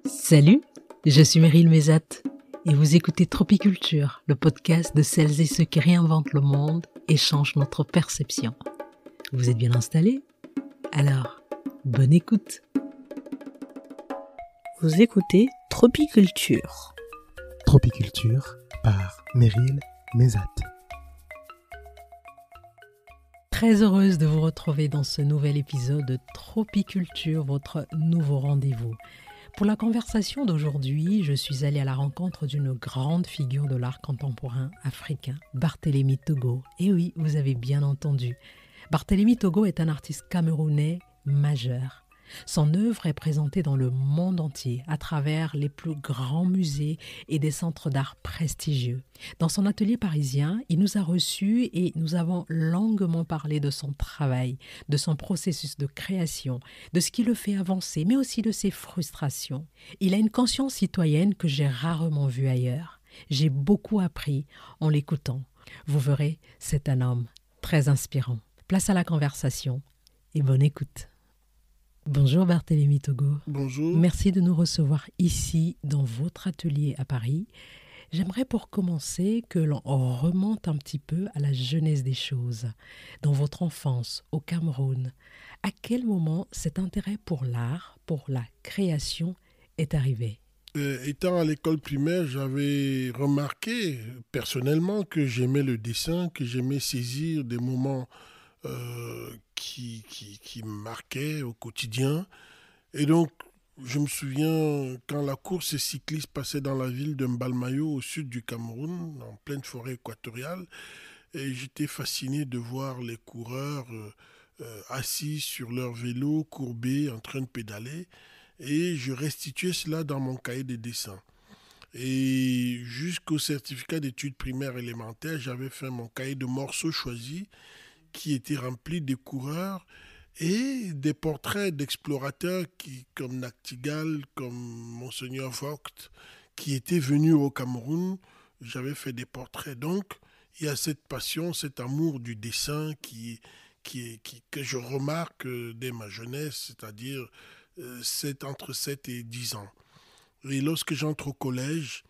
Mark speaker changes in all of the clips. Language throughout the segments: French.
Speaker 1: Salut, je suis Meryl Mezat et vous écoutez Tropiculture, le podcast de celles et ceux qui réinventent le monde et changent notre perception. Vous êtes bien installés? Alors, bonne écoute.
Speaker 2: Vous écoutez Tropiculture.
Speaker 3: Tropiculture par Meryl Mezat.
Speaker 1: Très heureuse de vous retrouver dans ce nouvel épisode de Tropiculture, votre nouveau rendez-vous. Pour la conversation d'aujourd'hui, je suis allée à la rencontre d'une grande figure de l'art contemporain africain, Barthélémy Togo. Et oui, vous avez bien entendu. Barthélémy Togo est un artiste camerounais majeur. Son œuvre est présentée dans le monde entier à travers les plus grands musées et des centres d'art prestigieux. Dans son atelier parisien, il nous a reçus et nous avons longuement parlé de son travail, de son processus de création, de ce qui le fait avancer, mais aussi de ses frustrations. Il a une conscience citoyenne que j'ai rarement vue ailleurs. J'ai beaucoup appris en l'écoutant. Vous verrez, c'est un homme très inspirant. Place à la conversation et bonne écoute. Bonjour Barthélémy Togo.
Speaker 3: Bonjour.
Speaker 1: Merci de nous recevoir ici dans votre atelier à Paris. J'aimerais pour commencer que l'on remonte un petit peu à la jeunesse des choses. Dans votre enfance au Cameroun, à quel moment cet intérêt pour l'art, pour la création est arrivé ?
Speaker 3: Étant à l'école primaire, j'avais remarqué personnellement que j'aimais le dessin, que j'aimais saisir des moments qui me marquaient au quotidien. Et donc, je me souviens quand la course cycliste passait dans la ville de Mbalmayo, au sud du Cameroun, en pleine forêt équatoriale, et j'étais fasciné de voir les coureurs assis sur leur vélo, courbés, en train de pédaler, et je restituais cela dans mon cahier de dessin. Et jusqu'au certificat d'études primaires élémentaires, j'avais fait mon cahier de morceaux choisis qui était rempli de coureurs et des portraits d'explorateurs comme Nachtigal, comme Monseigneur Vogt, qui étaient venus au Cameroun. J'avais fait des portraits. Donc, il y a cette passion, cet amour du dessin que je remarque dès ma jeunesse, c'est-à-dire entre 7 et 10 ans. Et lorsque j'entre au collège,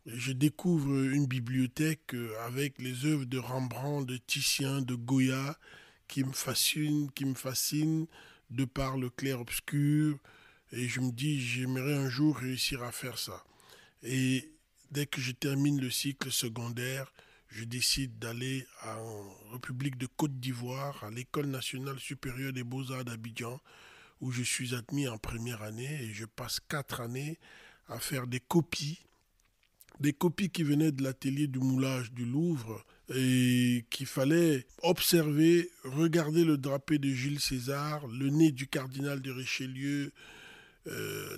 Speaker 3: je découvre une bibliothèque avec les œuvres de Rembrandt, de Titien, de Goya, qui me fascinent de par le clair-obscur. Et je me dis, j'aimerais un jour réussir à faire ça. Et dès que je termine le cycle secondaire, je décide d'aller en République de Côte d'Ivoire, à l'École nationale supérieure des beaux-arts d'Abidjan, où je suis admis en première année et je passe 4 années à faire des copies qui venaient de l'atelier du moulage du Louvre et qu'il fallait observer, regarder le drapé de Jules César, le nez du cardinal de Richelieu,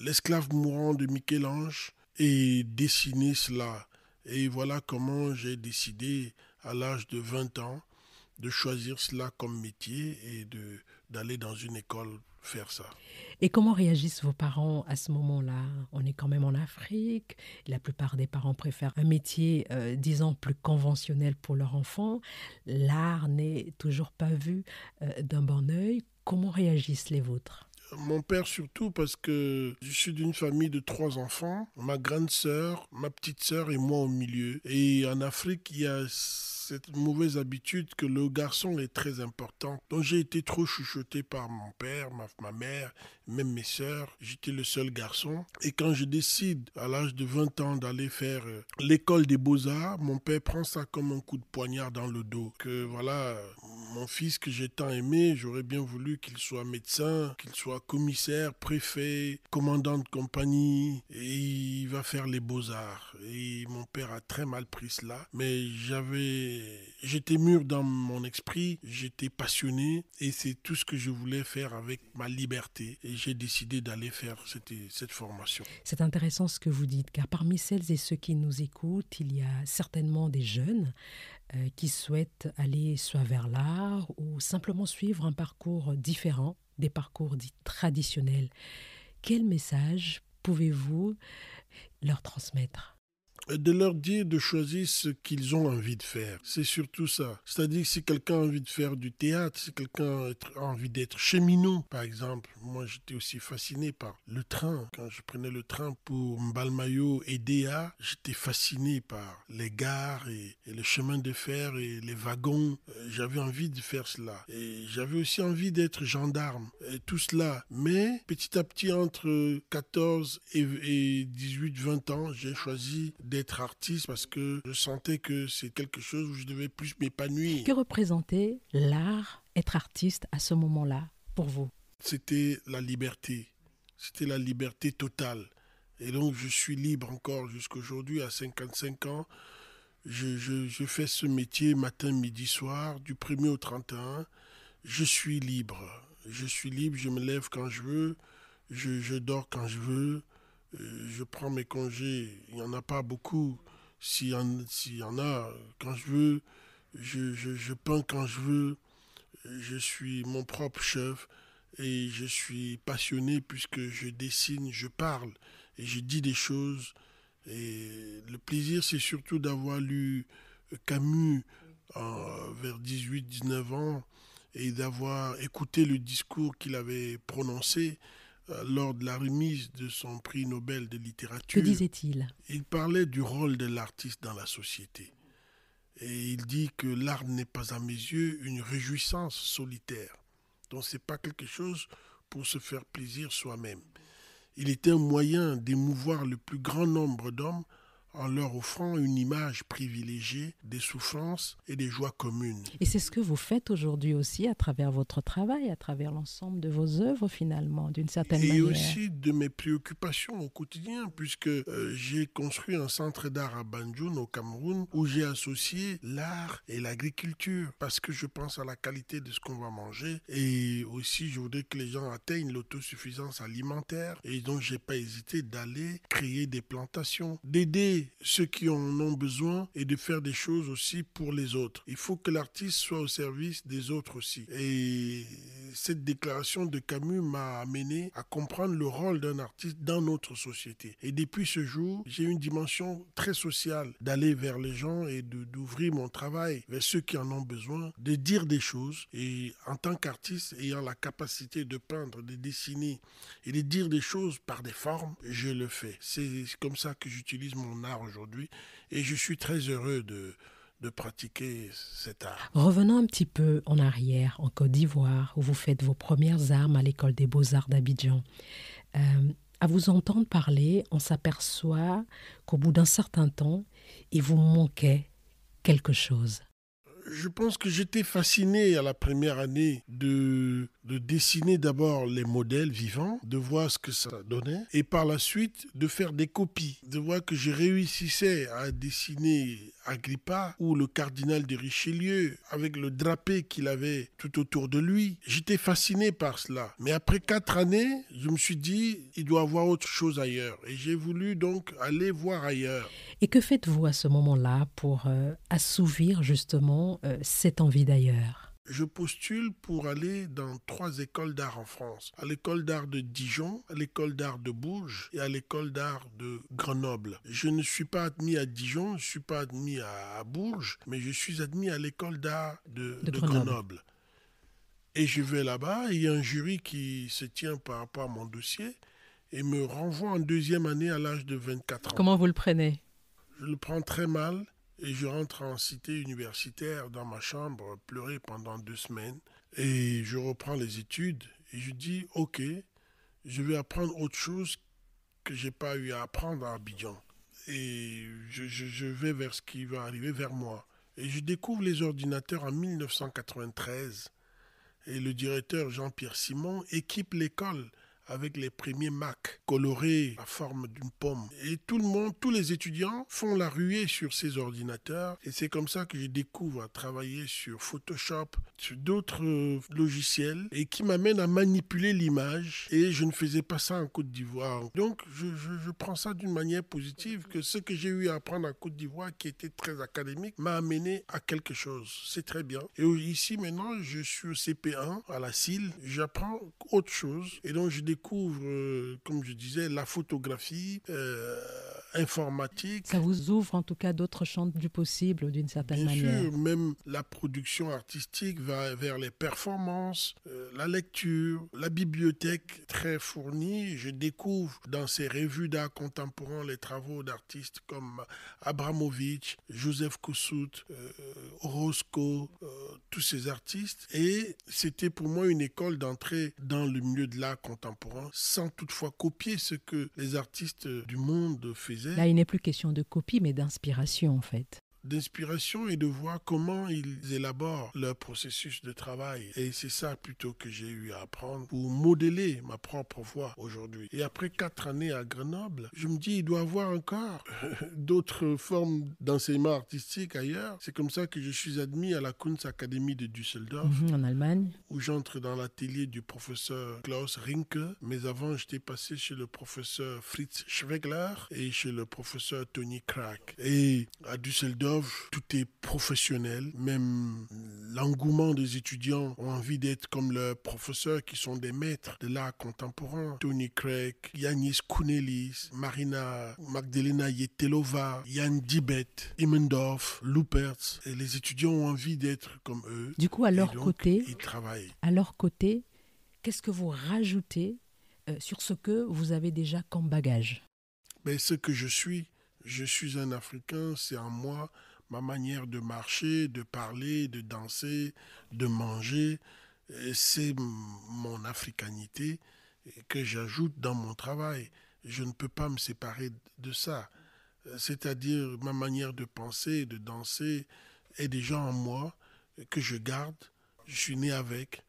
Speaker 3: l'esclave mourant de Michel-Ange et dessiner cela. Et voilà comment j'ai décidé à l'âge de 20 ans de choisir cela comme métier et d'aller dans une école faire ça.
Speaker 1: Et comment réagissent vos parents à ce moment-là ? On est quand même en Afrique. La plupart des parents préfèrent un métier, disons, plus conventionnel pour leur enfant. L'art n'est toujours pas vu d'un bon œil. Comment réagissent les vôtres ?
Speaker 3: Mon père surtout parce que je suis d'une famille de 3 enfants, ma grande sœur, ma petite sœur et moi au milieu. Et en Afrique, il y a cette mauvaise habitude que le garçon est très important. Donc j'ai été trop chouchouté par mon père, ma mère, même mes sœurs. J'étais le seul garçon. Et quand je décide à l'âge de 20 ans d'aller faire l'école des beaux-arts, mon père prend ça comme un coup de poignard dans le dos. Que voilà, mon fils que j'ai tant aimé, j'aurais bien voulu qu'il soit médecin, qu'il soit commissaire, préfet, commandant de compagnie, et il va faire les beaux-arts. Et mon père a très mal pris cela, mais j'étais mûr dans mon esprit, j'étais passionné, et c'est tout ce que je voulais faire avec ma liberté. Et j'ai décidé d'aller faire cette formation.
Speaker 1: C'est intéressant ce que vous dites, car parmi celles et ceux qui nous écoutent, il y a certainement des jeunes qui souhaitent aller soit vers l'art ou simplement suivre un parcours différent des parcours dits traditionnels. Quel message pouvez-vous leur transmettre ?
Speaker 3: de leur dire de choisir ce qu'ils ont envie de faire. C'est surtout ça. C'est-à-dire que si quelqu'un a envie de faire du théâtre, si quelqu'un a envie d'être cheminot, par exemple, moi j'étais aussi fasciné par le train. Quand je prenais le train pour Mbalmayo et Déa, j'étais fasciné par les gares et le chemin de fer et les wagons. J'avais envie de faire cela. Et j'avais aussi envie d'être gendarme. Et tout cela. Mais petit à petit, entre 14 et 18-20 ans, j'ai choisi d'être artiste parce que je sentais que c'est quelque chose où je devais plus m'épanouir.
Speaker 1: Que représentait l'art, être artiste à ce moment-là pour vous?
Speaker 3: C'était la liberté. C'était la liberté totale. Et donc je suis libre encore jusqu'aujourd'hui à 55 ans. Je fais ce métier matin, midi, soir, du 1er au 31. Je suis libre. Je suis libre, je me lève quand je veux, je dors quand je veux, je prends mes congés. Il n'y en a pas beaucoup. S'il y en a, quand je veux, je peins quand je veux. Je suis mon propre chef et je suis passionné puisque je dessine, je parle et je dis des choses. Et le plaisir, c'est surtout d'avoir lu Camus vers 18-19 ans et d'avoir écouté le discours qu'il avait prononcé lors de la remise de son prix Nobel de littérature.
Speaker 1: Que disait-il?
Speaker 3: Il parlait du rôle de l'artiste dans la société. Et il dit que l'art n'est pas à mes yeux une réjouissance solitaire. Donc ce n'est pas quelque chose pour se faire plaisir soi-même. Il était un moyen d'émouvoir le plus grand nombre d'hommes en leur offrant une image privilégiée des souffrances et des joies communes.
Speaker 1: Et c'est ce que vous faites aujourd'hui aussi à travers votre travail, à travers l'ensemble de vos œuvres finalement, d'une certaine manière.
Speaker 3: Et aussi de mes préoccupations au quotidien, puisque j'ai construit un centre d'art à Banjul, au Cameroun, où j'ai associé l'art et l'agriculture, parce que je pense à la qualité de ce qu'on va manger. Et aussi, je voudrais que les gens atteignent l'autosuffisance alimentaire. Et donc, je n'ai pas hésité d'aller créer des plantations, d'aider ceux qui en ont besoin et de faire des choses aussi pour les autres. Il faut que l'artiste soit au service des autres aussi. Et cette déclaration de Camus m'a amené à comprendre le rôle d'un artiste dans notre société. Et depuis ce jour, j'ai une dimension très sociale d'aller vers les gens et d'ouvrir mon travail vers ceux qui en ont besoin, de dire des choses. Et en tant qu'artiste, ayant la capacité de peindre, de dessiner et de dire des choses par des formes, je le fais. C'est comme ça que j'utilise mon art aujourd'hui et je suis très heureux de pratiquer cet art.
Speaker 1: Revenons un petit peu en arrière, en Côte d'Ivoire, où vous faites vos premières armes à l'école des beaux-arts d'Abidjan. À vous entendre parler, on s'aperçoit qu'au bout d'un certain temps, il vous manquait quelque chose.
Speaker 3: Je pense que j'étais fasciné à la première année de dessiner d'abord les modèles vivants, de voir ce que ça donnait, et par la suite de faire des copies, de voir que je réussissais à dessiner Agrippa ou le cardinal de Richelieu avec le drapé qu'il avait tout autour de lui. J'étais fasciné par cela. Mais après 4 années, je me suis dit, il doit y avoir autre chose ailleurs. Et j'ai voulu donc aller voir ailleurs.
Speaker 1: Et que faites-vous à ce moment-là pour assouvir justement cette envie d'ailleurs ?
Speaker 3: Je postule pour aller dans 3 écoles d'art en France. À l'école d'art de Dijon, à l'école d'art de Bourges et à l'école d'art de Grenoble. Je ne suis pas admis à Dijon, je ne suis pas admis à Bourges, mais je suis admis à l'école d'art de Grenoble. Et je vais là-bas, et il y a un jury qui se tient par rapport à mon dossier et me renvoie en 2e année à l'âge de 24 ans.
Speaker 1: Comment vous le prenez ?
Speaker 3: Je le prends très mal. Et je rentre en cité universitaire dans ma chambre, pleurer pendant 2 semaines. Et je reprends les études et je dis, ok, je vais apprendre autre chose que je n'ai pas eu à apprendre à Abidjan. Et je vais vers ce qui va arriver vers moi. Et je découvre les ordinateurs en 1993. Et le directeur Jean-Pierre Simon équipe l'école avec les premiers Mac colorés à forme d'une pomme. Et tout le monde, tous les étudiants font la ruée sur ces ordinateurs. Et c'est comme ça que je découvre à travailler sur Photoshop, sur d'autres logiciels, et qui m'amènent à manipuler l'image. Et je ne faisais pas ça en Côte d'Ivoire. Donc je prends ça d'une manière positive, que ce que j'ai eu à apprendre en Côte d'Ivoire, qui était très académique, m'a amené à quelque chose. C'est très bien. Et ici maintenant, je suis au CP1, à la CIL, j'apprends autre chose. Et donc je découvre découvre, comme je disais, la photographie, informatique.
Speaker 1: Ça vous ouvre en tout cas d'autres champs du possible d'une certaine
Speaker 3: Bien
Speaker 1: manière.
Speaker 3: sûr, même la production artistique va vers les performances, la lecture, la bibliothèque très fournie. Je découvre dans ces revues d'art contemporain les travaux d'artistes comme Abramovich, Joseph Koussout, Orozco, tous ces artistes. Et c'était pour moi une école d'entrée dans le milieu de l'art contemporain, sans toutefois copier ce que les artistes du monde faisaient.
Speaker 1: Là, il n'est plus question de copie, mais d'inspiration en fait.
Speaker 3: D'inspiration et de voir comment ils élaborent leur processus de travail. Et c'est ça plutôt que j'ai eu à apprendre pour modeler ma propre voix aujourd'hui. Et après 4 années à Grenoble, je me dis, il doit y avoir encore d'autres formes d'enseignement artistique ailleurs. C'est comme ça que je suis admis à la Kunstakademie de Düsseldorf,
Speaker 1: En Allemagne.
Speaker 3: où j'entre dans l'atelier du professeur Klaus Rinke. Mais avant, j'étais passé chez le professeur Fritz Schwegler et chez le professeur Tony Krack. Et à Düsseldorf, tout est professionnel. Même l'engouement des étudiants ont envie d'être comme leurs professeurs qui sont des maîtres de l'art contemporain. Tony Krack, Yanis Kounelis, Marina Magdalena Yetelova, Jan Dibet, Immendorf, Lupertz. Et les étudiants ont envie d'être comme eux.
Speaker 1: Du coup, à leur côté,
Speaker 3: ils travaillent.
Speaker 1: À leur côté, qu'est-ce que vous rajoutez sur ce que vous avez déjà comme bagage?
Speaker 3: Mais ce que je suis un Africain, c'est en moi ma manière de marcher, de parler, de danser, de manger. Et c'est mon africanité que j'ajoute dans mon travail. Je ne peux pas me séparer de ça. C'est-à-dire ma manière de penser, de danser est déjà en moi, que je garde. Je suis né avec.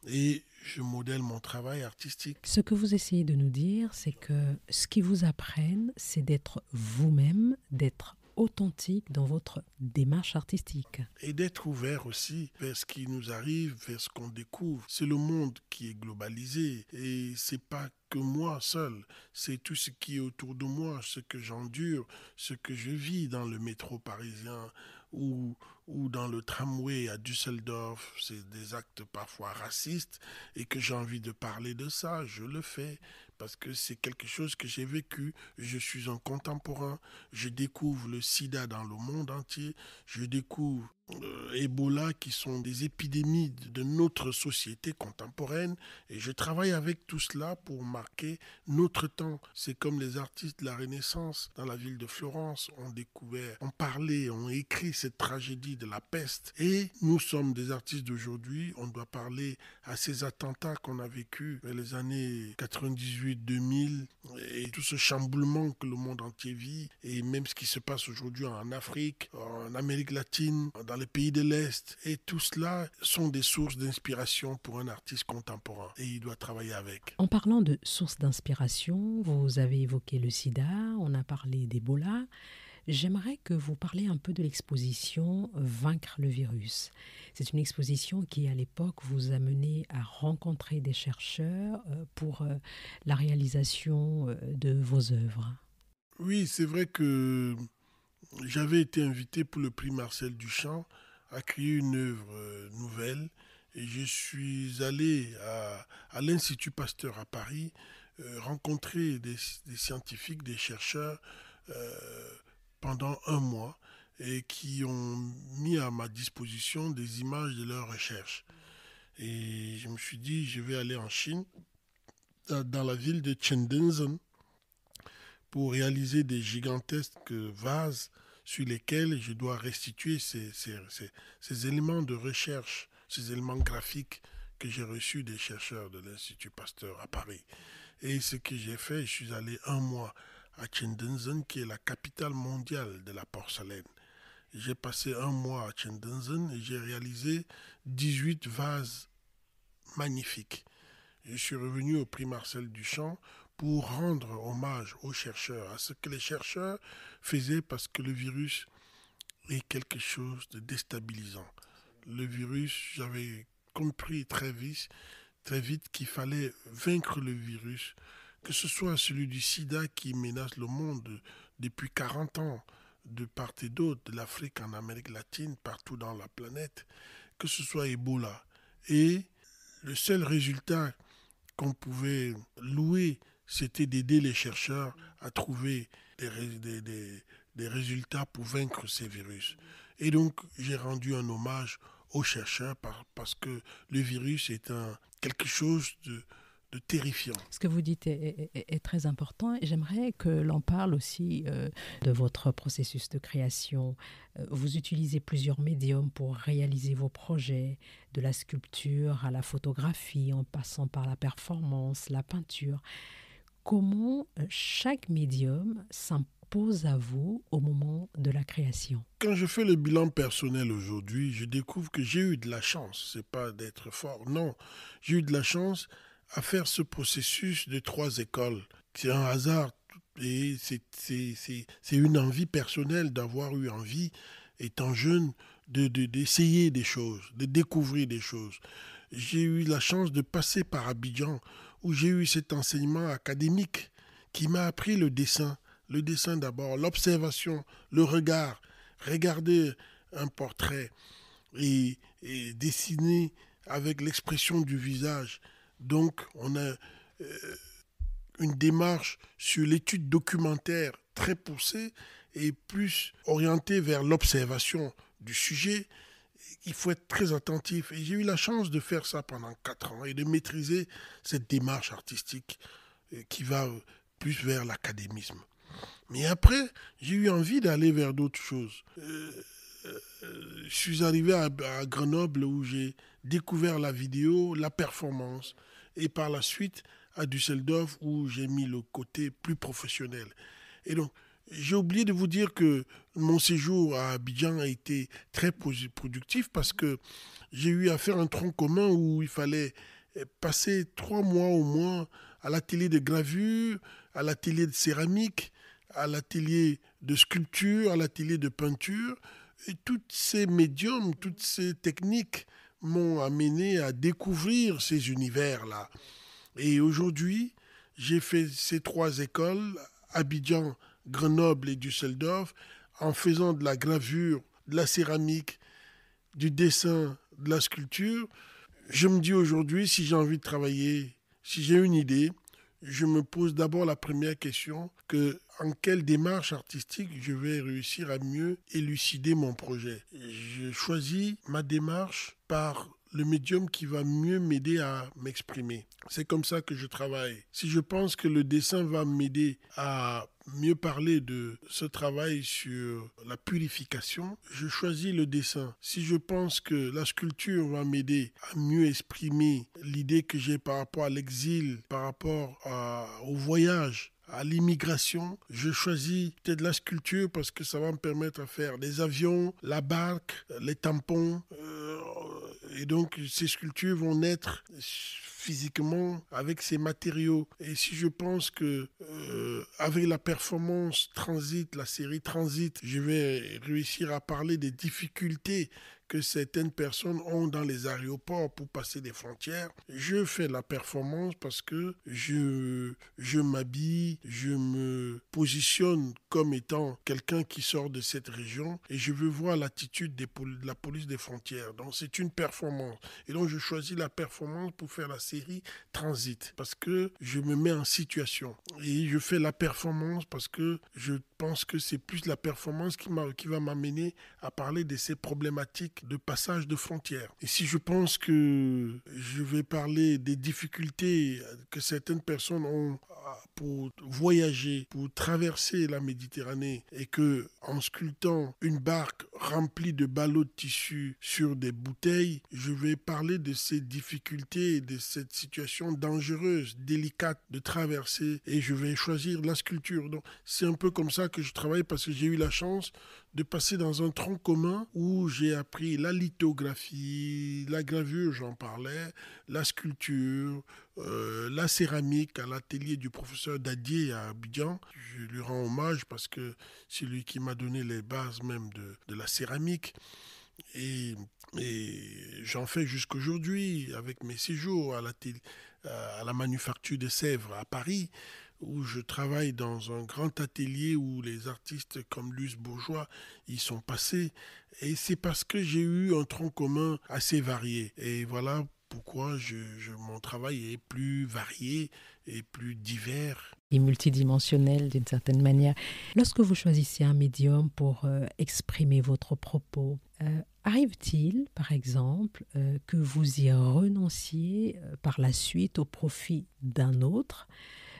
Speaker 3: Et je modèle mon travail artistique.
Speaker 1: Ce que vous essayez de nous dire, c'est que ce qu'ils vous apprennent, c'est d'être vous-même, d'être authentique dans votre démarche artistique.
Speaker 3: Et d'être ouvert aussi vers ce qui nous arrive, vers ce qu'on découvre. C'est le monde qui est globalisé et c'est pas que moi seul, c'est tout ce qui est autour de moi, ce que j'endure, ce que je vis dans le métro parisien ou dans le tramway à Düsseldorf. C'est des actes parfois racistes et que j'ai envie de parler de ça, je le fais parce que c'est quelque chose que j'ai vécu. Je suis un contemporain, je découvre le sida dans le monde entier, je découvre Ebola qui sont des épidémies de notre société contemporaine et je travaille avec tout cela pour marquer notre temps. C'est comme les artistes de la Renaissance dans la ville de Florence ont découvert, ont parlé, ont écrit cette tragédie de la peste et nous sommes des artistes d'aujourd'hui, on doit parler à ces attentats qu'on a vécus dans les années 98-2000 et tout ce chamboulement que le monde entier vit et même ce qui se passe aujourd'hui en Afrique, en Amérique latine, dans les pays de l'Est. Et tout cela sont des sources d'inspiration pour un artiste contemporain. Et il doit travailler avec.
Speaker 1: En parlant de sources d'inspiration, vous avez évoqué le sida, on a parlé d'Ebola. J'aimerais que vous parliez un peu de l'exposition Vaincre le virus. C'est une exposition qui, à l'époque, vous a mené à rencontrer des chercheurs pour la réalisation de vos œuvres.
Speaker 3: Oui, c'est vrai que j'avais été invité pour le prix Marcel Duchamp à créer une œuvre nouvelle et je suis allé à l'Institut Pasteur à Paris rencontrer des scientifiques, des chercheurs pendant un mois et qui ont mis à ma disposition des images de leurs recherches. Et je me suis dit, je vais aller en Chine, dans la ville de Shenzhen, pour réaliser des gigantesques vases sur lesquels je dois restituer ces éléments de recherche, ces éléments graphiques que j'ai reçus des chercheurs de l'Institut Pasteur à Paris. Et ce que j'ai fait, je suis allé un mois à Shenzhen, qui est la capitale mondiale de la porcelaine. J'ai passé un mois à Shenzhen et j'ai réalisé 18 vases magnifiques. Je suis revenu au prix Marcel Duchamp pour rendre hommage aux chercheurs, à ce que les chercheurs faisaient parce que le virus est quelque chose de déstabilisant. Le virus, j'avais compris très vite qu'il fallait vaincre le virus, que ce soit celui du sida qui menace le monde depuis 40 ans, de part et d'autre, de l'Afrique en Amérique latine, partout dans la planète, que ce soit Ebola. Et le seul résultat qu'on pouvait louer, c'était d'aider les chercheurs à trouver des résultats pour vaincre ces virus. Et donc, j'ai rendu un hommage aux chercheurs parce que le virus est quelque chose de terrifiant.
Speaker 1: Ce que vous dites est très important et j'aimerais que l'on parle aussi de votre processus de création. Vous utilisez plusieurs médiums pour réaliser vos projets, de la sculpture à la photographie, en passant par la performance, la peinture. Comment chaque médium s'impose à vous au moment de la création?
Speaker 3: Quand je fais le bilan personnel aujourd'hui, je découvre que j'ai eu de la chance. C'est pas d'être fort, non. J'ai eu de la chance à faire ce processus de 3 écoles. C'est un hasard et c'est une envie personnelle d'avoir eu envie, étant jeune, d'essayer des choses, de découvrir des choses. J'ai eu la chance de passer par Abidjan, où j'ai eu cet enseignement académique qui m'a appris le dessin. Le dessin d'abord, l'observation, le regard. Regarder un portrait et dessiner avec l'expression du visage. Donc, on a une démarche sur l'étude documentaire très poussée et plus orientée vers l'observation du sujet. Il faut être très attentif. Et j'ai eu la chance de faire ça pendant 4 ans et de maîtriser cette démarche artistique qui va plus vers l'académisme. Mais après, j'ai eu envie d'aller vers d'autres choses. Je suis arrivé à Grenoble où j'ai découvert la vidéo, la performance, et par la suite à Düsseldorf où j'ai mis le côté plus professionnel. Et donc, j'ai oublié de vous dire que mon séjour à Abidjan a été très productif parce que j'ai eu à faire un tronc commun où il fallait passer 3 mois au moins à l'atelier de gravure, à l'atelier de céramique, à l'atelier de sculpture, à l'atelier de peinture. Et tous ces médiums, toutes ces techniques m'ont amené à découvrir ces univers-là. Et aujourd'hui, j'ai fait ces 3 écoles, Abidjan, Grenoble et Düsseldorf, en faisant de la gravure, de la céramique, du dessin, de la sculpture. Je me dis aujourd'hui, si j'ai envie de travailler, si j'ai une idée, je me pose d'abord la première question, en quelle démarche artistique je vais réussir à mieux élucider mon projet. Je choisis ma démarche par le médium qui va mieux m'aider à m'exprimer. C'est comme ça que je travaille. Si je pense que le dessin va m'aider à mieux parler de ce travail sur la purification, je choisis le dessin. Si je pense que la sculpture va m'aider à mieux exprimer l'idée que j'ai par rapport à l'exil, par rapport au voyage, à l'immigration, je choisis peut-être la sculpture parce que ça va me permettre de faire des avions, la barque, les tampons. Et donc, ces sculptures vont naître physiquement avec ces matériaux. Et si je pense que avec la performance Transit, la série Transit, je vais réussir à parler des difficultés que certaines personnes ont dans les aéroports pour passer des frontières. Je fais la performance parce que je m'habille, je me positionne comme étant quelqu'un qui sort de cette région et je veux voir l'attitude de la police des frontières. Donc c'est une performance. Et donc je choisis la performance pour faire la série Transit parce que je me mets en situation. Et je fais la performance parce que je pense que c'est plus la performance qui va m'amener à parler de ces problématiques de passage de frontières. Et si je pense que je vais parler des difficultés que certaines personnes ont pour voyager, pour traverser la Méditerranée et que en sculptant une barque remplie de ballots de tissu sur des bouteilles, je vais parler de ces difficultés et de cette situation dangereuse, délicate de traverser et je vais choisir la sculpture. Donc c'est un peu comme ça que je travaille parce que j'ai eu la chance de passer dans un tronc commun où j'ai appris la lithographie, la gravure, j'en parlais, la sculpture, la céramique à l'atelier du professeur Dadier à Abidjan. Je lui rends hommage parce que c'est lui qui m'a donné les bases même de la céramique. Et j'en fais jusqu'aujourd'hui avec mes séjours à la manufacture de Sèvres à Paris, où je travaille dans un grand atelier où les artistes comme Luce Bourgeois y sont passés. Et c'est parce que j'ai eu un tronc commun assez varié. Et voilà pourquoi mon travail est plus varié et plus divers.
Speaker 1: Et multidimensionnel d'une certaine manière. Lorsque vous choisissez un médium pour exprimer votre propos, arrive-t-il, par exemple, que vous y renonciez par la suite au profit d'un autre ?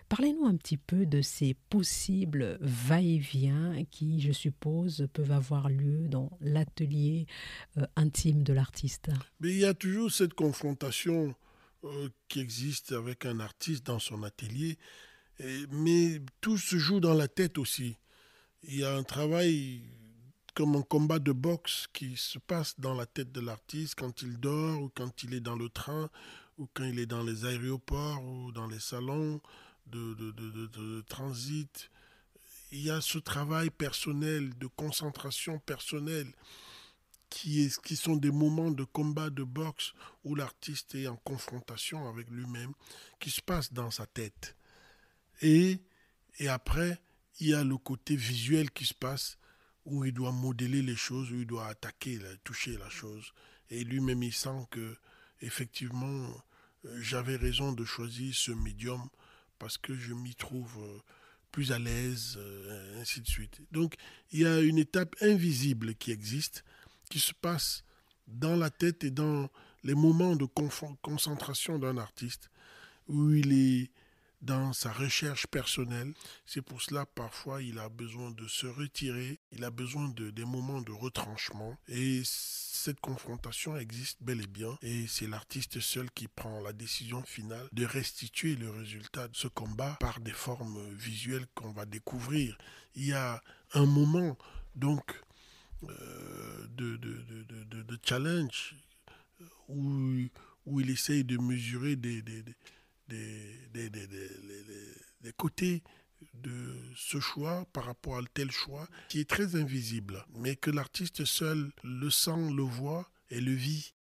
Speaker 1: Parlez-nous un petit peu de ces possibles va-et-vient qui, je suppose, peuvent avoir lieu dans l'atelier intime de l'artiste.
Speaker 3: Mais il y a toujours cette confrontation qui existe avec un artiste dans son atelier, mais tout se joue dans la tête aussi. Il y a un travail comme un combat de boxe qui se passe dans la tête de l'artiste quand il dort ou quand il est dans le train ou quand il est dans les aéroports ou dans les salons de transit. Il y a ce travail personnel, de concentration personnelle qui sont des moments de combat de boxe où l'artiste est en confrontation avec lui-même, qui se passe dans sa tête. Et après, il y a le côté visuel qui se passe où il doit modeler les choses, où il doit attaquer, toucher la chose. Et lui-même, il sent que, effectivement, j'avais raison de choisir ce médium parce que je m'y trouve plus à l'aise, ainsi de suite. Donc, il y a une étape invisible qui existe, qui se passe dans la tête et dans les moments de concentration d'un artiste, où il est dans sa recherche personnelle. C'est pour cela, parfois, il a besoin de se retirer, il a besoin des moments de retranchement. Et cette confrontation existe bel et bien. Et c'est l'artiste seul qui prend la décision finale de restituer le résultat de ce combat par des formes visuelles qu'on va découvrir. Il y a un moment, donc, de challenge où il essaye de mesurer des côtés de ce choix par rapport à tel choix qui est très invisible, mais que l'artiste seul le sent, le voit et le vit.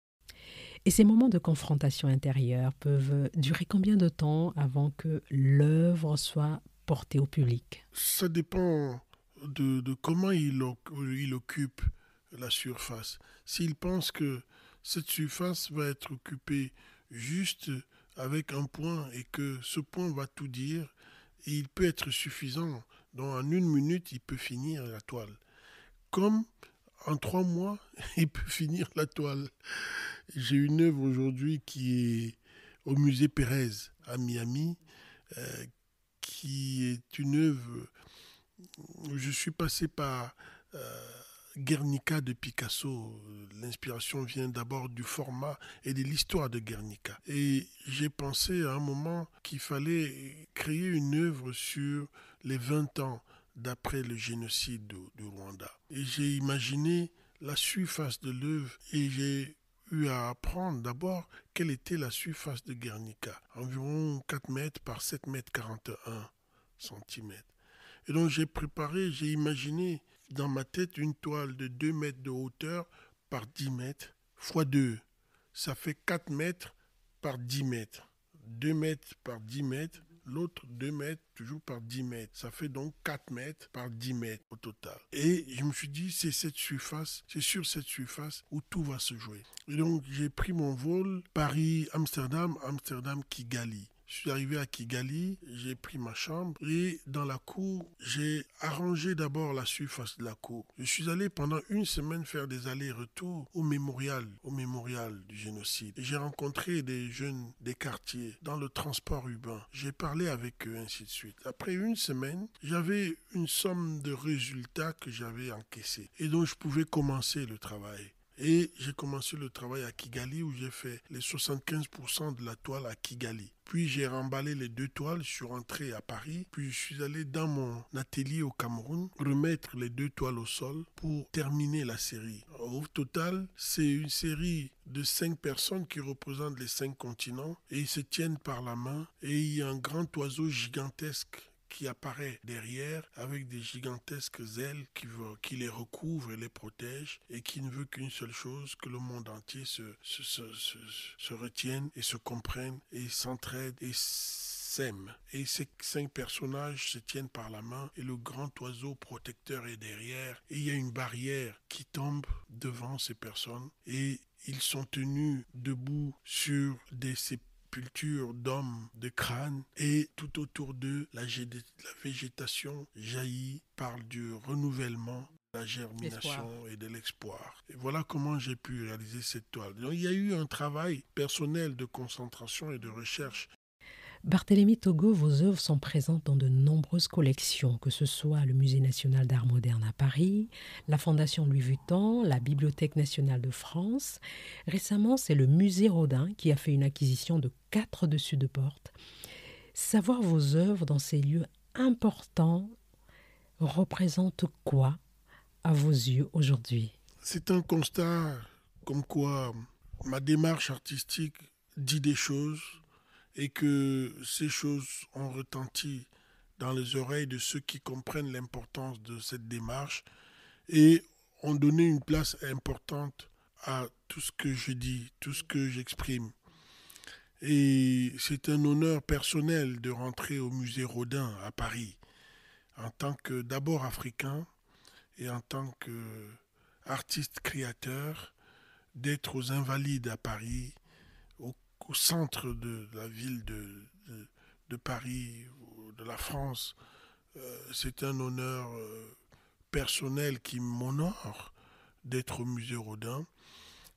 Speaker 1: Et ces moments de confrontation intérieure peuvent durer combien de temps avant que l'œuvre soit portée au public ?
Speaker 3: Ça dépend de comment il occupe la surface. S'il pense que cette surface va être occupée juste avec un point et que ce point va tout dire, et il peut être suffisant. Donc en 1 minute, il peut finir la toile. Comme en 3 mois, il peut finir la toile. J'ai une œuvre aujourd'hui qui est au musée Pérez à Miami, qui est une œuvre où je suis passé par Guernica de Picasso. L'inspiration vient d'abord du format et de l'histoire de Guernica. Et j'ai pensé à un moment qu'il fallait créer une œuvre sur les 20 ans d'après le génocide du Rwanda. Et j'ai imaginé la surface de l'œuvre et j'ai eu à apprendre d'abord quelle était la surface de Guernica. Environ 4 mètres par 7 mètres 41 centimètres. Et donc j'ai imaginé dans ma tête une toile de 2 mètres de hauteur par 10 mètres fois 2. Ça fait 4 mètres par 10 mètres. 2 mètres par 10 mètres, l'autre 2 mètres toujours par 10 mètres. Ça fait donc 4 mètres par 10 mètres au total. Et je me suis dit, c'est sur cette surface où tout va se jouer. Et donc j'ai pris mon vol Paris-Amsterdam, Amsterdam-Kigali. Je suis arrivé à Kigali, j'ai pris ma chambre et dans la cour, j'ai arrangé d'abord la surface de la cour. Je suis allé pendant 1 semaine faire des allers-retours au mémorial du génocide. J'ai rencontré des jeunes des quartiers dans le transport urbain. J'ai parlé avec eux, ainsi de suite. Après 1 semaine, j'avais une somme de résultats que j'avais encaissés et donc je pouvais commencer le travail. Et j'ai commencé le travail à Kigali où j'ai fait les 75% de la toile à Kigali. Puis j'ai remballé les 2 toiles, je suis rentré à Paris. Puis je suis allé dans mon atelier au Cameroun remettre les 2 toiles au sol pour terminer la série. Au total, c'est une série de 5 personnes qui représentent les 5 continents et ils se tiennent par la main. Et il y a un grand oiseau gigantesque qui apparaît derrière avec des gigantesques ailes qui les recouvrent et les protègent et qui ne veut qu'une seule chose, que le monde entier se retienne et se comprenne et s'entraide et s'aime. Et ces 5 personnages se tiennent par la main et le grand oiseau protecteur est derrière et il y a une barrière qui tombe devant ces personnes et ils sont tenus debout sur des sépultures d'hommes, de crânes, et tout autour d'eux, la végétation jaillit, parle du renouvellement, de la germination et de l'espoir. Et voilà comment j'ai pu réaliser cette toile. Donc, il y a eu un travail personnel de concentration et de recherche.
Speaker 1: Barthélemy Togo, vos œuvres sont présentes dans de nombreuses collections, que ce soit le Musée national d'art moderne à Paris, la Fondation Louis Vuitton, la Bibliothèque nationale de France. Récemment, c'est le Musée Rodin qui a fait une acquisition de 4 dessus de porte. Savoir vos œuvres dans ces lieux importants représente quoi à vos yeux aujourd'hui?
Speaker 3: C'est un constat comme quoi ma démarche artistique dit des choses et que ces choses ont retenti dans les oreilles de ceux qui comprennent l'importance de cette démarche et ont donné une place importante à tout ce que je dis, tout ce que j'exprime. Et c'est un honneur personnel de rentrer au musée Rodin à Paris, en tant que d'abord africain et en tant qu'artiste créateur, d'être aux Invalides à Paris, au centre de la ville de Paris, de la France. C'est un honneur personnel qui m'honore d'être au musée Rodin.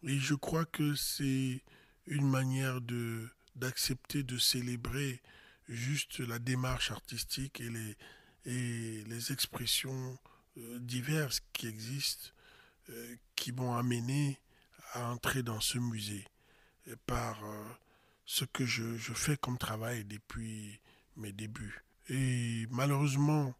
Speaker 3: Et je crois que c'est une manière d'accepter de célébrer juste la démarche artistique et les expressions diverses qui existent, qui m'ont amené à entrer dans ce musée par ce que je fais comme travail depuis mes débuts. Et malheureusement,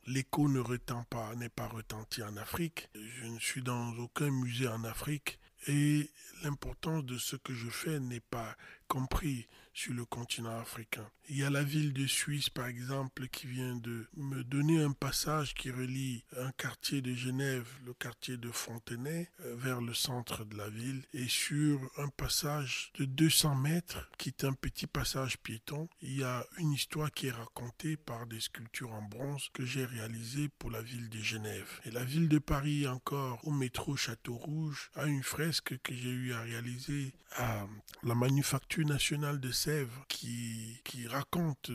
Speaker 3: l'écho n'est pas retenti en Afrique. Je ne suis dans aucun musée en Afrique et l'importance de ce que je fais n'est pas compris sur le continent africain. Il y a la ville de Suisse, par exemple, qui vient de me donner un passage qui relie un quartier de Genève, le quartier de Fontenay, vers le centre de la ville. Et sur un passage de 200 mètres, qui est un petit passage piéton, il y a une histoire qui est racontée par des sculptures en bronze que j'ai réalisées pour la ville de Genève. Et la ville de Paris, encore, au métro Château-Rouge, a une fresque que j'ai eu à réaliser à la Manufacture nationale de Sèvres qui raconte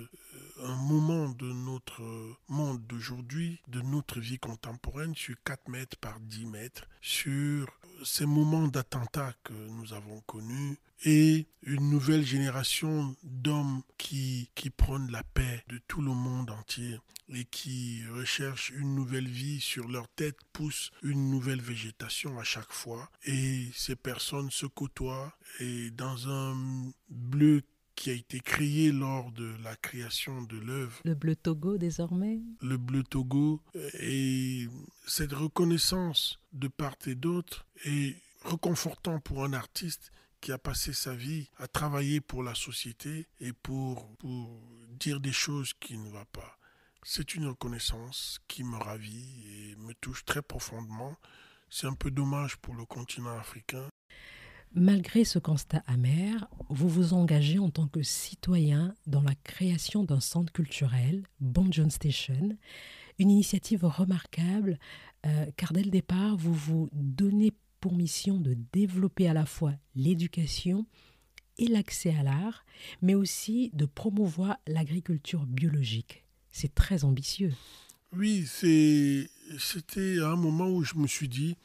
Speaker 3: un moment de notre monde d'aujourd'hui, de notre vie contemporaine sur 4 mètres par 10 mètres, sur ces moments d'attentats que nous avons connus et une nouvelle génération d'hommes qui prônent la paix de tout le monde entier et qui recherchent une nouvelle vie. Sur leur tête pousse une nouvelle végétation à chaque fois et ces personnes se côtoient et dans un bleu qui a été créé lors de la création de l'œuvre.
Speaker 1: Le bleu Togo désormais?
Speaker 3: Le bleu Togo. Et cette reconnaissance de part et d'autre est reconfortant pour un artiste qui a passé sa vie à travailler pour la société et pour dire des choses qui ne vont pas. C'est une reconnaissance qui me ravit et me touche très profondément. C'est un peu dommage pour le continent africain.
Speaker 1: Malgré ce constat amer, vous vous engagez en tant que citoyen dans la création d'un centre culturel, Bon John Station, une initiative remarquable car dès le départ, vous vous donnez pour mission de développer à la fois l'éducation et l'accès à l'art, mais aussi de promouvoir l'agriculture biologique. C'est très ambitieux.
Speaker 3: Oui, c'était à un moment où je me suis dit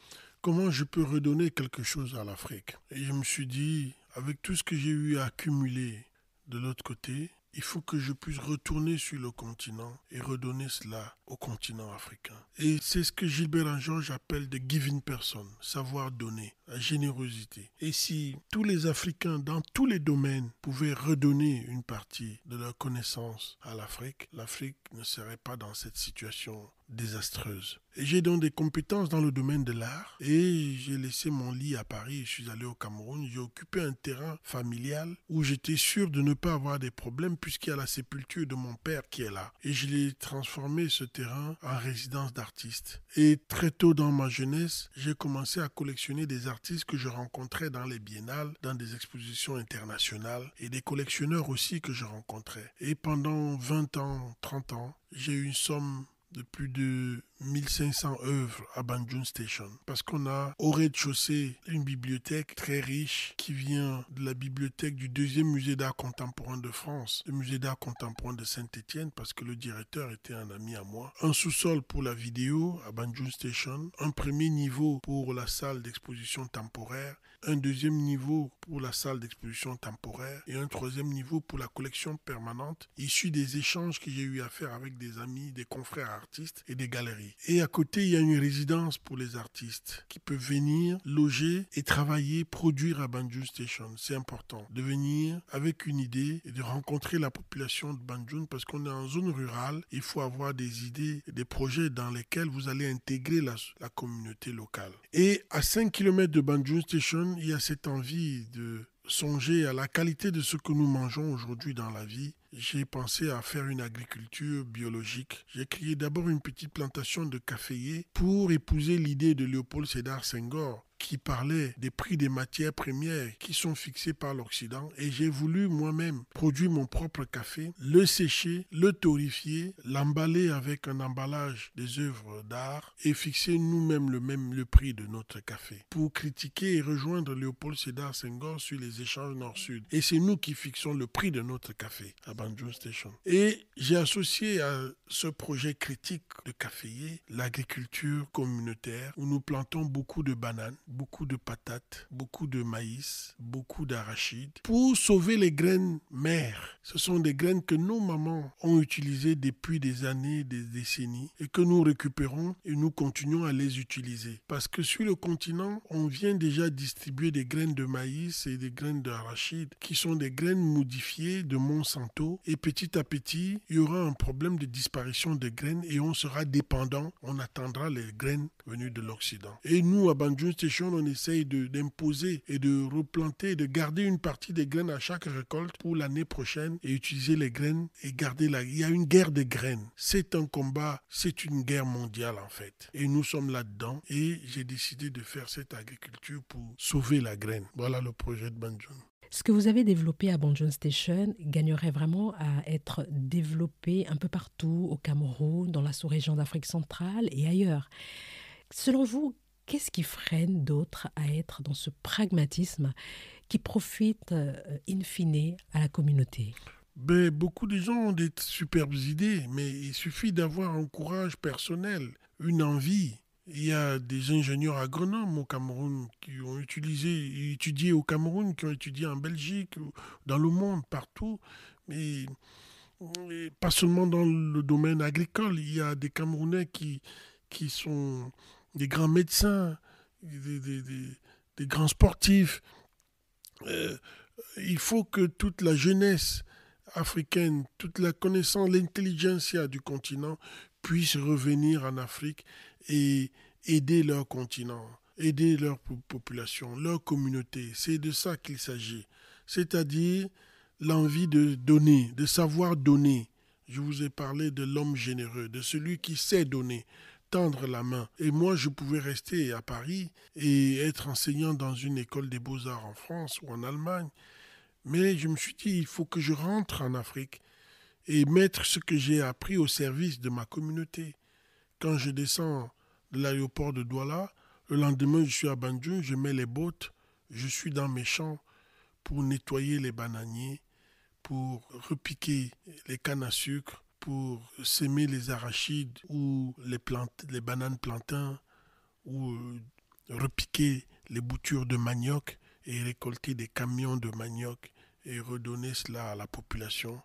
Speaker 3: comment je peux redonner quelque chose à l'Afrique. Et je me suis dit, avec tout ce que j'ai eu à accumuler de l'autre côté, il faut que je puisse retourner sur le continent et redonner cela au continent africain. Et c'est ce que Gilbert Angeorge appelle the giving person, savoir donner, la générosité. Et si tous les Africains, dans tous les domaines, pouvaient redonner une partie de leur connaissance à l'Afrique, l'Afrique ne serait pas dans cette situation désastreuse. Et j'ai donc des compétences dans le domaine de l'art et j'ai laissé mon lit à Paris, je suis allé au Cameroun, j'ai occupé un terrain familial où j'étais sûr de ne pas avoir des problèmes puisqu'il y a la sépulture de mon père qui est là. Et je l'ai transformé ce terrain en résidence d'artistes. Et très tôt dans ma jeunesse, j'ai commencé à collectionner des artistes que je rencontrais dans les biennales, dans des expositions internationales et des collectionneurs aussi que je rencontrais. Et pendant 20 ans, 30 ans, j'ai eu une somme de plus de 1500 œuvres à Banjul Station parce qu'on a au rez-de-chaussée une bibliothèque très riche qui vient de la bibliothèque du deuxième musée d'art contemporain de France, le musée d'art contemporain de Saint-Étienne parce que le directeur était un ami à moi. Un sous-sol pour la vidéo à Banjul Station, un premier niveau pour la salle d'exposition temporaire, un deuxième niveau pour la salle d'exposition temporaire et un troisième niveau pour la collection permanente issue des échanges que j'ai eu à faire avec des amis, des confrères artistes et des galeries. Et à côté, il y a une résidence pour les artistes qui peuvent venir, loger et travailler, produire à Banjul Station. C'est important de venir avec une idée et de rencontrer la population de Banjul parce qu'on est en zone rurale. Il faut avoir des idées, des projets dans lesquels vous allez intégrer la communauté locale. Et à 5 km de Banjul Station, il y a cette envie de songer à la qualité de ce que nous mangeons aujourd'hui dans la vie. J'ai pensé à faire une agriculture biologique. J'ai créé d'abord une petite plantation de caféiers pour épouser l'idée de Léopold Sédar Senghor qui parlait des prix des matières premières qui sont fixés par l'Occident et j'ai voulu moi-même produire mon propre café, le sécher, le torréfier, l'emballer avec un emballage des œuvres d'art et fixer nous-mêmes le prix de notre café pour critiquer et rejoindre Léopold Sédar Senghor sur les échanges Nord-Sud. Et c'est nous qui fixons le prix de notre café à Banjul Station. Et j'ai associé à ce projet critique de caféier l'agriculture communautaire où nous plantons beaucoup de bananes, beaucoup de patates, beaucoup de maïs, beaucoup d'arachides pour sauver les graines mères. Ce sont des graines que nos mamans ont utilisées depuis des années, des décennies et que nous récupérons et nous continuons à les utiliser. Parce que sur le continent, on vient déjà distribuer des graines de maïs et des graines d'arachides qui sont des graines modifiées de Monsanto et petit à petit, il y aura un problème de disparition de graines et on sera dépendant, on attendra les graines venues de l'Occident. Et nous, à Banjul Station, on essaye d'imposer et de replanter, de garder une partie des graines à chaque récolte pour l'année prochaine et utiliser les graines et garder Il y a une guerre des graines. C'est un combat, c'est une guerre mondiale en fait. Et nous sommes là-dedans et j'ai décidé de faire cette agriculture pour sauver la graine. Voilà le projet de Banjul.
Speaker 1: Ce que vous avez développé à Banjul Station gagnerait vraiment à être développé un peu partout au Cameroun, dans la sous-région d'Afrique centrale et ailleurs. Selon vous, qu'est-ce qui freine d'autres à être dans ce pragmatisme qui profite in fine à la communauté?
Speaker 3: Beaucoup de gens ont des superbes idées, mais il suffit d'avoir un courage personnel, une envie. Il y a des ingénieurs agronomes au Cameroun qui ont étudié au Cameroun, qui ont étudié en Belgique, dans le monde, partout. Mais pas seulement dans le domaine agricole. Il y a des Camerounais qui sont des grands médecins, des grands sportifs. Il faut que toute la jeunesse africaine, toute la connaissance, l'intelligentsia du continent puisse revenir en Afrique et aider leur continent, aider leur population, leur communauté. C'est de ça qu'il s'agit. C'est-à-dire l'envie de donner, de savoir donner. Je vous ai parlé de l'homme généreux, de celui qui sait donner, tendre la main. Et moi, je pouvais rester à Paris et être enseignant dans une école des beaux-arts en France ou en Allemagne. Mais je me suis dit, il faut que je rentre en Afrique et mettre ce que j'ai appris au service de ma communauté. Quand je descends de l'aéroport de Douala, le lendemain, je suis à Banjul, je mets les bottes, je suis dans mes champs pour nettoyer les bananiers, pour repiquer les cannes à sucre, pour semer les arachides ou les bananes plantains, ou repiquer les boutures de manioc et récolter des camions de manioc et redonner cela à la population.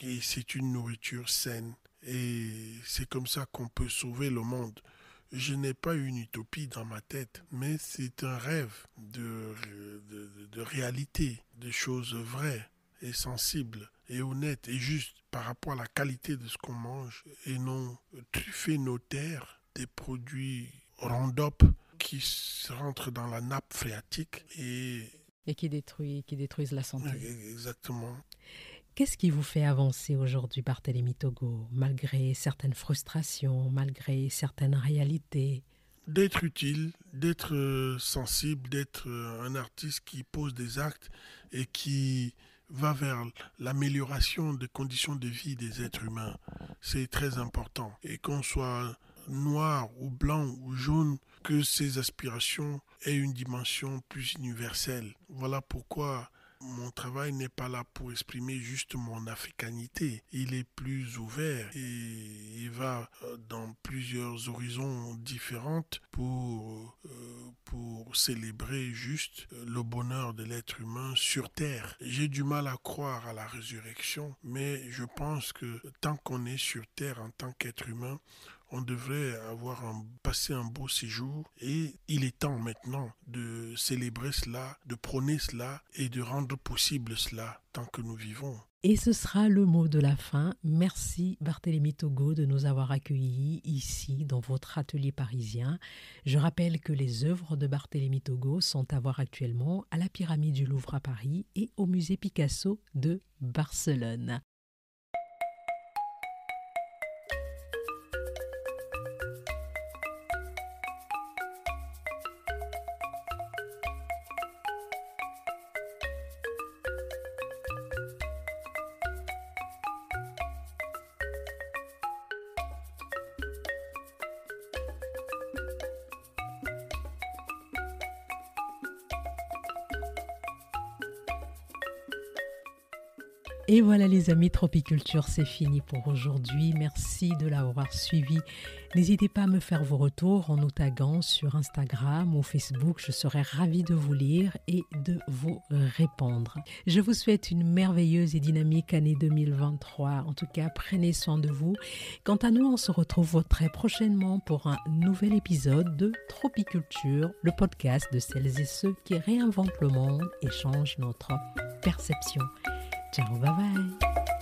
Speaker 3: Et c'est une nourriture saine et c'est comme ça qu'on peut sauver le monde. Je n'ai pas une utopie dans ma tête, mais c'est un rêve de réalité, de choses vraies et sensibles et honnêtes et justes par rapport à la qualité de ce qu'on mange et non truffer nos terres des produits Roundup qui rentrent dans la nappe phréatique et
Speaker 1: qui détruisent la santé.
Speaker 3: Exactement.
Speaker 1: Qu'est-ce qui vous fait avancer aujourd'hui, Barthélémy Togo, malgré certaines frustrations, malgré certaines réalités?
Speaker 3: D'être utile, d'être sensible, d'être un artiste qui pose des actes et qui va vers l'amélioration des conditions de vie des êtres humains. C'est très important. Et qu'on soit noir ou blanc ou jaune, que ces aspirations aient une dimension plus universelle. Voilà pourquoi mon travail n'est pas là pour exprimer juste mon africanité. Il est plus ouvert et il va dans plusieurs horizons différents pour célébrer juste le bonheur de l'être humain sur Terre. J'ai du mal à croire à la résurrection, mais je pense que tant qu'on est sur Terre en tant qu'être humain, on devrait passé un beau séjour et il est temps maintenant de célébrer cela, de prôner cela et de rendre possible cela tant que nous vivons.
Speaker 1: Et ce sera le mot de la fin. Merci Barthélémy Togo de nous avoir accueillis ici dans votre atelier parisien. Je rappelle que les œuvres de Barthélémy Togo sont à voir actuellement à la Pyramide du Louvre à Paris et au Musée Picasso de Barcelone. Et voilà les amis, Tropiculture, c'est fini pour aujourd'hui. Merci de l'avoir suivi. N'hésitez pas à me faire vos retours en nous taguant sur Instagram ou Facebook. Je serai ravie de vous lire et de vous répondre. Je vous souhaite une merveilleuse et dynamique année 2023. En tout cas, prenez soin de vous. Quant à nous, on se retrouve très prochainement pour un nouvel épisode de Tropiculture, le podcast de celles et ceux qui réinventent le monde et changent notre perception. Ciao, bye bye.